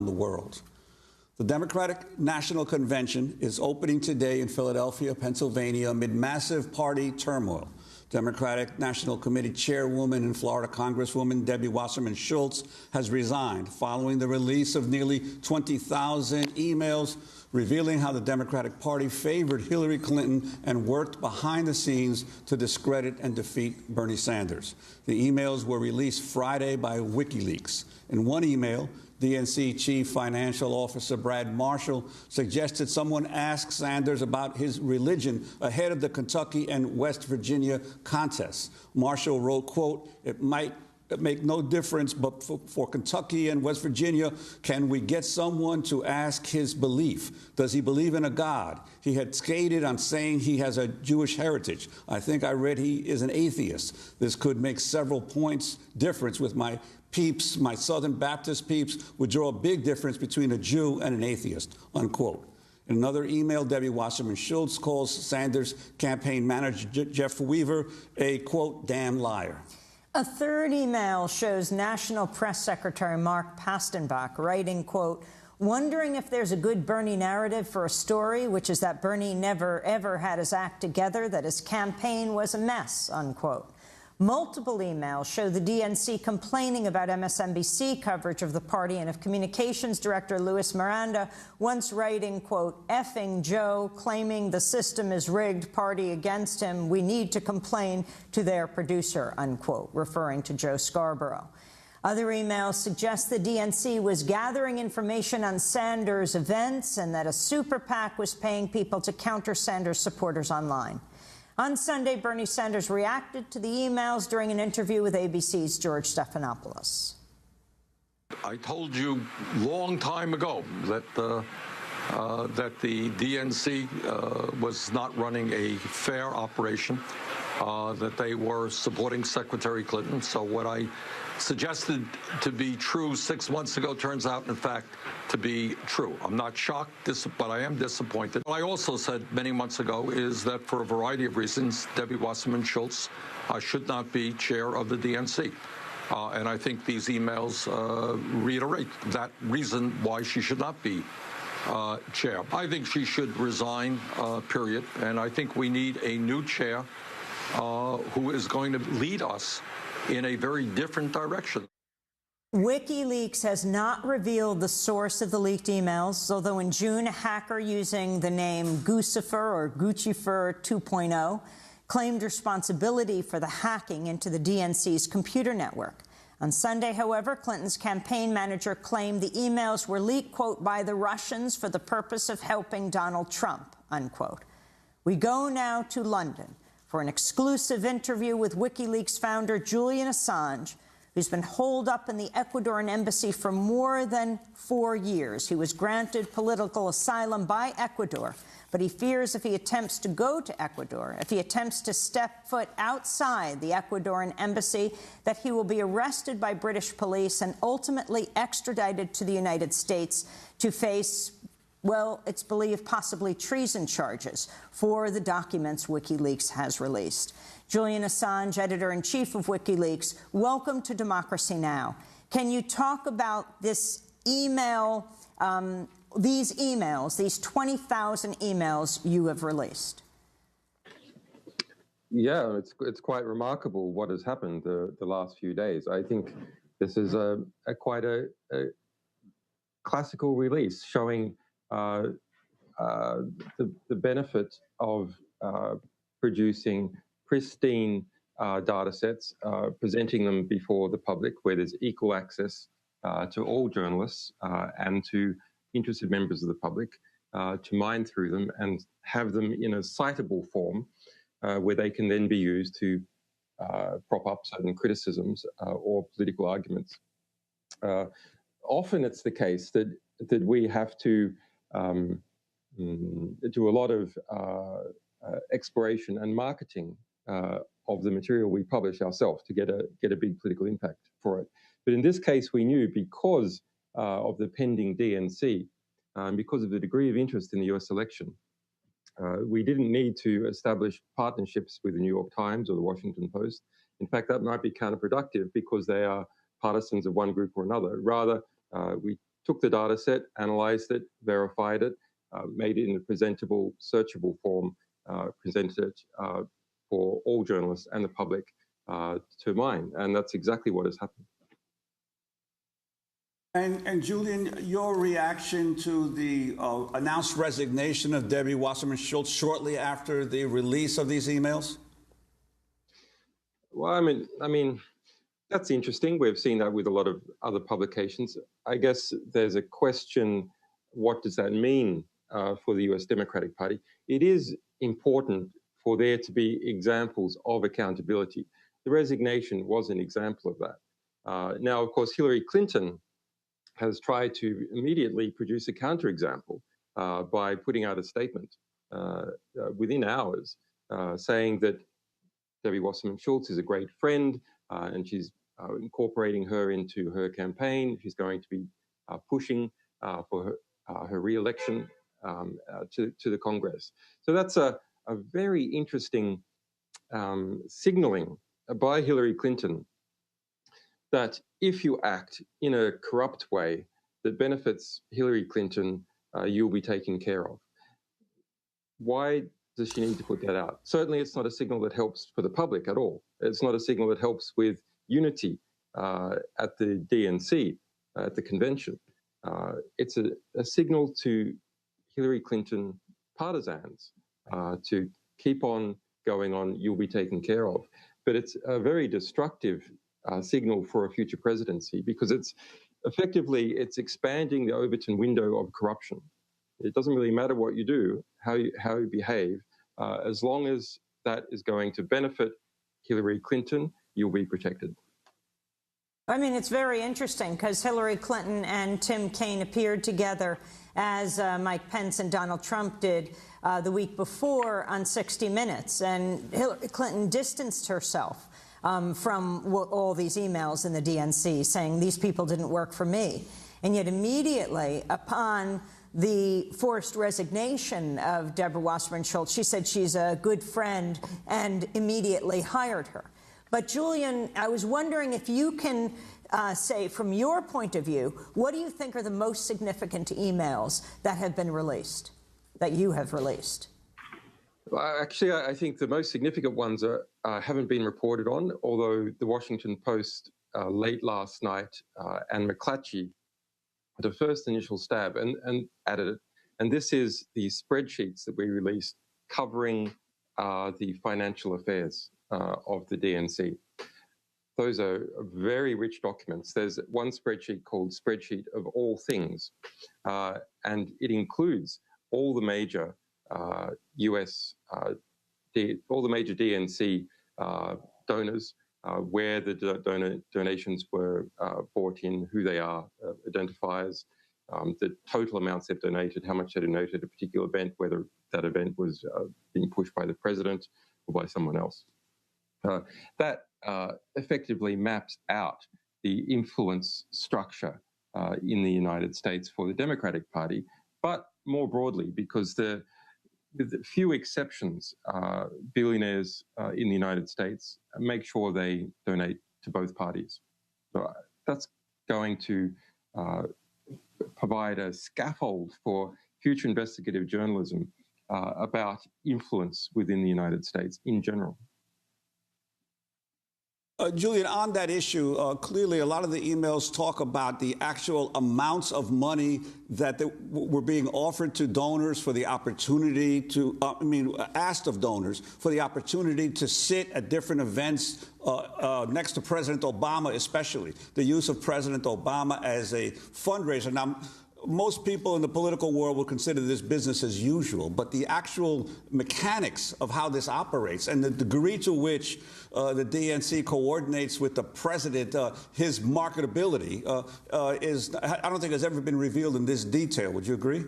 the world. The Democratic National Convention is opening today in Philadelphia, Pennsylvania, amid massive party turmoil. Democratic National Committee Chairwoman and Florida Congresswoman Debbie Wasserman Schultz has resigned following the release of nearly 20,000 emails revealing how the Democratic Party favored Hillary Clinton and worked behind the scenes to discredit and defeat Bernie Sanders. The emails were released Friday by WikiLeaks. In one email, DNC Chief Financial Officer Brad Marshall suggested someone ask Sanders about his religion ahead of the Kentucky and West Virginia contests. Marshall wrote, quote, "It might make no difference, but for Kentucky and West Virginia, can we get someone to ask his belief? Does he believe in a God? He had skated on saying he has a Jewish heritage. I think I read he is an atheist. This could make several points difference with my peeps, my Southern Baptist peeps, would draw a big difference between a Jew and an atheist," unquote. In another email, Debbie Wasserman Schultz calls Sanders' campaign manager, Jeff Weaver, a, quote, damn liar. A third email shows National Press Secretary Mark Pastenbach writing, quote, "Wondering if there's a good Bernie narrative for a story, which is that Bernie never, ever had his act together, that his campaign was a mess," unquote. Multiple emails show the DNC complaining about MSNBC coverage of the party and of communications director Luis Miranda once writing, quote, "Effing Joe, claiming the system is rigged, party against him. We need to complain to their producer," unquote, referring to Joe Scarborough. Other emails suggest the DNC was gathering information on Sanders' events and that a super PAC was paying people to counter Sanders supporters online. On Sunday, Bernie Sanders reacted to the emails during an interview with ABC's George Stephanopoulos. I told you long time ago that the DNC was not running a fair operation, that they were supporting Secretary Clinton. So what I suggested to be true 6 months ago turns out, in fact, to be true. I'm not shocked, but I am disappointed. What I also said many months ago is that for a variety of reasons, Debbie Wasserman Schultz should not be chair of the DNC. And I think these emails reiterate that reason why she should not be chair. I think she should resign, period. And I think we need a new chair who is going to lead us in a very different direction. WikiLeaks has not revealed the source of the leaked emails, although in June, a hacker using the name Guccifer or Guccifer 2.0 claimed responsibility for the hacking into the DNC's computer network. On Sunday, however, Clinton's campaign manager claimed the emails were leaked, quote, by the Russians for the purpose of helping Donald Trump, unquote. We go now to London for an exclusive interview with WikiLeaks founder Julian Assange, who's been holed up in the Ecuadorian embassy for more than 4 years. He was granted political asylum by Ecuador, but he fears if he attempts to go to Ecuador, if he attempts to step foot outside the Ecuadorian embassy, that he will be arrested by British police and ultimately extradited to the United States to face, well, it's believed possibly treason charges for the documents WikiLeaks has released. Julian Assange, editor-in-chief of WikiLeaks, welcome to Democracy Now! Can you talk about this email, these 20,000 emails you have released? Yeah, it's quite remarkable what has happened the last few days. I think this is quite a classical release showing the benefit of producing pristine data sets, presenting them before the public where there's equal access to all journalists and to interested members of the public to mine through them and have them in a citable form where they can then be used to prop up certain criticisms or political arguments. Often it's the case that we have to do a lot of exploration and marketing of the material we publish ourselves to get a big political impact for it. But in this case, we knew because of the pending DNC, because of the degree of interest in the US election, we didn't need to establish partnerships with the New York Times or the Washington Post. In fact, that might be counterproductive because they are partisans of one group or another. Rather, we took the data set, analyzed it, verified it, made it in a presentable, searchable form, presented it for all journalists and the public to mine. And that's exactly what has happened. And Julian, your reaction to the announced resignation of Debbie Wasserman Schultz shortly after the release of these emails? Well, I mean, that's interesting. We've seen that with a lot of other publications. I guess there's a question, what does that mean for the US Democratic Party? It is important for there to be examples of accountability. The resignation was an example of that. Now, of course, Hillary Clinton has tried to immediately produce a counterexample by putting out a statement within hours saying that Debbie Wasserman Schultz is a great friend and she's incorporating her into her campaign. She's going to be pushing for her re-election to the Congress. So that's a very interesting signaling by Hillary Clinton that if you act in a corrupt way that benefits Hillary Clinton, you'll be taken care of. Why does she need to put that out? Certainly it's not a signal that helps for the public at all. It's not a signal that helps with unity at the DNC, at the convention. It's a signal to Hillary Clinton partisans to keep on going on, you'll be taken care of. But it's a very destructive signal for a future presidency because it's expanding the Overton window of corruption. It doesn't really matter what you do, how you behave, as long as that is going to benefit Hillary Clinton, you'll be protected. I mean, it's very interesting because Hillary Clinton and Tim Kaine appeared together as Mike Pence and Donald Trump did the week before on 60 Minutes. And Hillary Clinton distanced herself from all these emails in the DNC saying these people didn't work for me. And yet immediately upon the forced resignation of Deborah Wasserman Schultz, she said she's a good friend and immediately hired her. But Julian, I was wondering if you can say, from your point of view, what do you think are the most significant emails that have been released, that you have released? Well, actually, I think the most significant ones haven't been reported on, although the Washington Post late last night and McClatchy had a first initial stab and added it. And this is the spreadsheets that we released covering the financial affairs of the DNC. Those are very rich documents. There's one spreadsheet called Spreadsheet of All Things, and it includes all the major US, all the major DNC donors, where the donations were brought in, who they are, identifiers, the total amounts they've donated, how much they donated at a particular event, whether that event was being pushed by the president or by someone else. That effectively maps out the influence structure in the United States for the Democratic Party, but more broadly, because with few exceptions, billionaires in the United States make sure they donate to both parties. So that's going to provide a scaffold for future investigative journalism about influence within the United States in general. Julian, on that issue, clearly a lot of the emails talk about the actual amounts of money that were being offered to donors for the opportunity to, asked of donors for the opportunity to sit at different events next to President Obama, especially the use of President Obama as a fundraiser. Now, most people in the political world will consider this business as usual, but the actual mechanics of how this operates and the degree to which the DNC coordinates with the president, his marketability, I don't think has ever been revealed in this detail. Would you agree?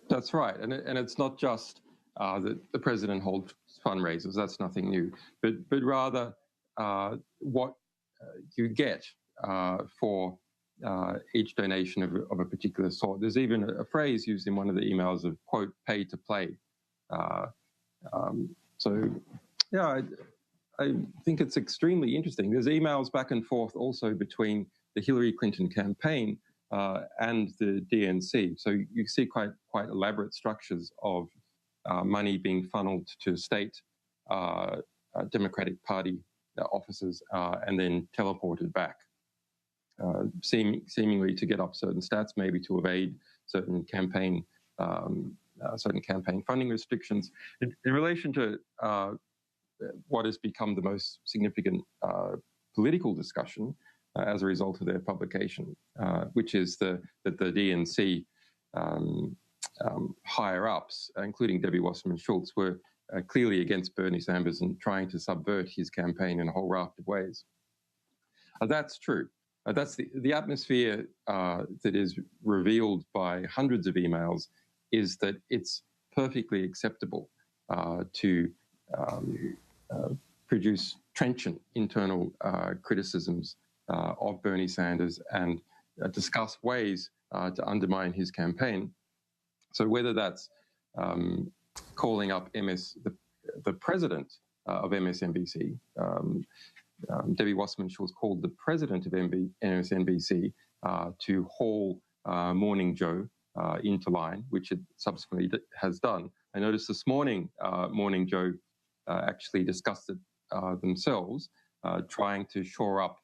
That's right. And it's not just that the president holds fundraisers. That's nothing new. But rather what you get for each donation of a particular sort. There's even a phrase used in one of the emails of, quote, pay to play. So, yeah, I think it's extremely interesting. There's emails back and forth also between the Hillary Clinton campaign and the DNC. So you see quite elaborate structures of money being funneled to state Democratic Party offices and then teleported back, seemingly to get up certain stats, maybe to evade certain campaign funding restrictions. In relation to what has become the most significant political discussion as a result of their publication, which is that the DNC higher-ups, including Debbie Wasserman Schultz, were clearly against Bernie Sanders and trying to subvert his campaign in a whole raft of ways. That's true. That's the atmosphere that is revealed by hundreds of emails, is that it's perfectly acceptable to produce trenchant internal criticisms of Bernie Sanders and discuss ways to undermine his campaign. So whether that's calling up the president of MSNBC, Debbie Wasserman Schultz called the president of MSNBC to haul Morning Joe into line, which it subsequently has done. I noticed this morning Morning Joe actually discussed it themselves, trying to shore up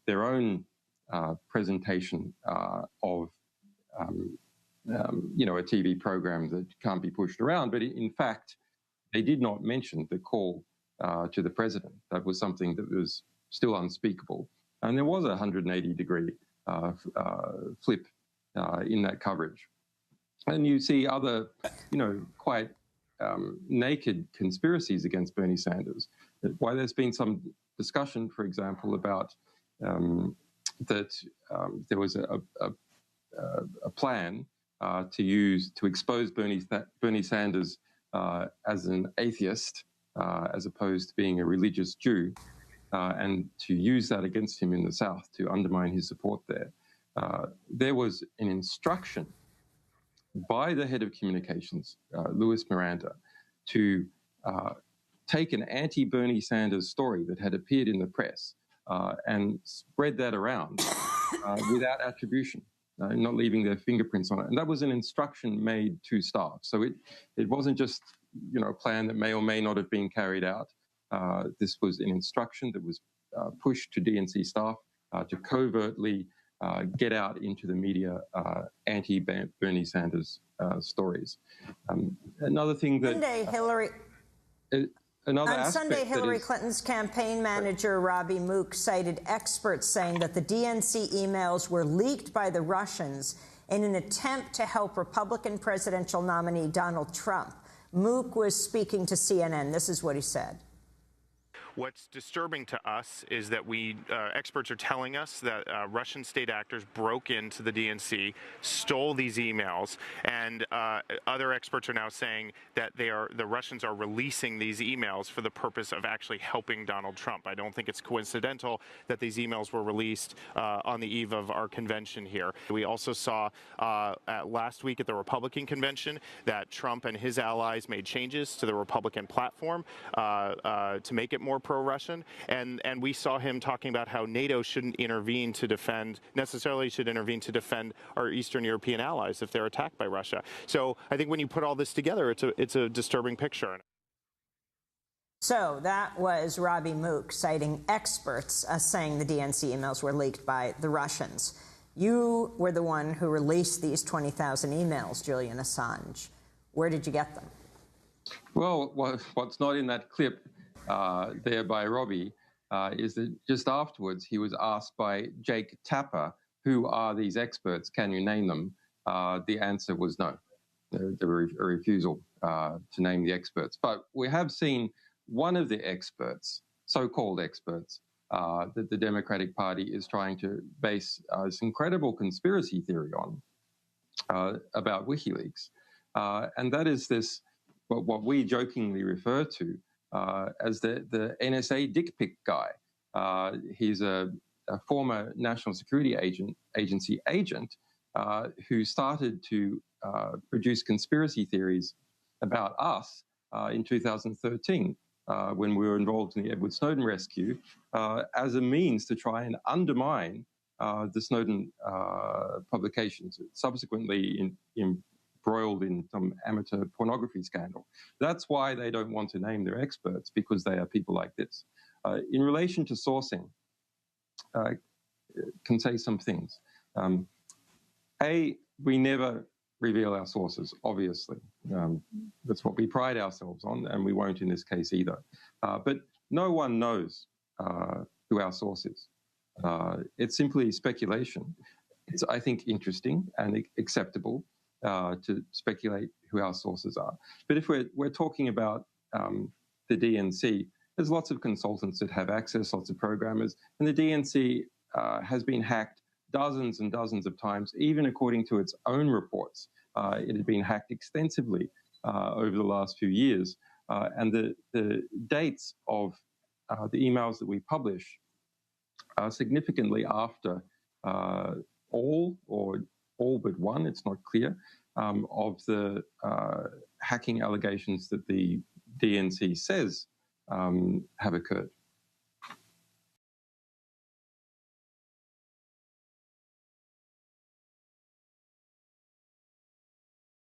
their own presentation of a TV program that can't be pushed around. But in fact, they did not mention the call to the president. That was something that was still unspeakable. And there was a 180-degree flip in that coverage. And you see other, quite naked conspiracies against Bernie Sanders. Why there's been some discussion, for example, about that there was a plan to expose Bernie Sanders as an atheist, as opposed to being a religious Jew, and to use that against him in the South to undermine his support there. There was an instruction by the head of communications, Louis Miranda, to take an anti-Bernie Sanders story that had appeared in the press and spread that around without attribution, not leaving their fingerprints on it. And that was an instruction made to staff. So it wasn't just a plan that may or may not have been carried out. This was an instruction that was pushed to DNC staff to covertly get out into the media anti-Bernie Sanders stories. Another thing that... On Sunday, Hillary Clinton's campaign manager, Robbie Mook, cited experts saying that the DNC emails were leaked by the Russians in an attempt to help Republican presidential nominee Donald Trump. Mook was speaking to CNN. This is what he said. What's disturbing to us is that experts are telling us that Russian state actors broke into the DNC, stole these emails, and other experts are now saying that the Russians are releasing these emails for the purpose of actually helping Donald Trump. I don't think it's coincidental that these emails were released on the eve of our convention here. We also saw last week at the Republican convention that Trump and his allies made changes to the Republican platform to make it more pro-Russian, and we saw him talking about how NATO shouldn't intervene to defend, necessarily should intervene to defend our Eastern European allies if they're attacked by Russia. So I think when you put all this together, it's a disturbing picture. So that was Robbie Mook citing experts saying the DNC emails were leaked by the Russians. You were the one who released these 20,000 emails, Julian Assange. Where did you get them? Well, what's not in that clip there by Robbie is that just afterwards he was asked by Jake Tapper, who are these experts, can you name them? The answer was no. There was a refusal to name the experts. But we have seen one of the experts, so-called experts, that the Democratic Party is trying to base this incredible conspiracy theory on about WikiLeaks. And that is this, what we jokingly refer to as the NSA dick pic guy. He's a former National Security Agency agent who started to produce conspiracy theories about us in 2013 when we were involved in the Edward Snowden rescue as a means to try and undermine the Snowden publications, subsequently embroiled in some amateur pornography scandal. That's why they don't want to name their experts, because they are people like this. In relation to sourcing, can say some things. We never reveal our sources, obviously. That's what we pride ourselves on, and we won't in this case either. But no one knows who our source is. It's simply speculation. It's, I think, interesting and acceptable to speculate who our sources are. But if we're talking about the DNC, there's lots of consultants that have access, lots of programmers, and the DNC has been hacked dozens and dozens of times, even according to its own reports. It had been hacked extensively over the last few years. And the dates of the emails that we publish are significantly after all but one, it's not clear, of the hacking allegations that the DNC says have occurred.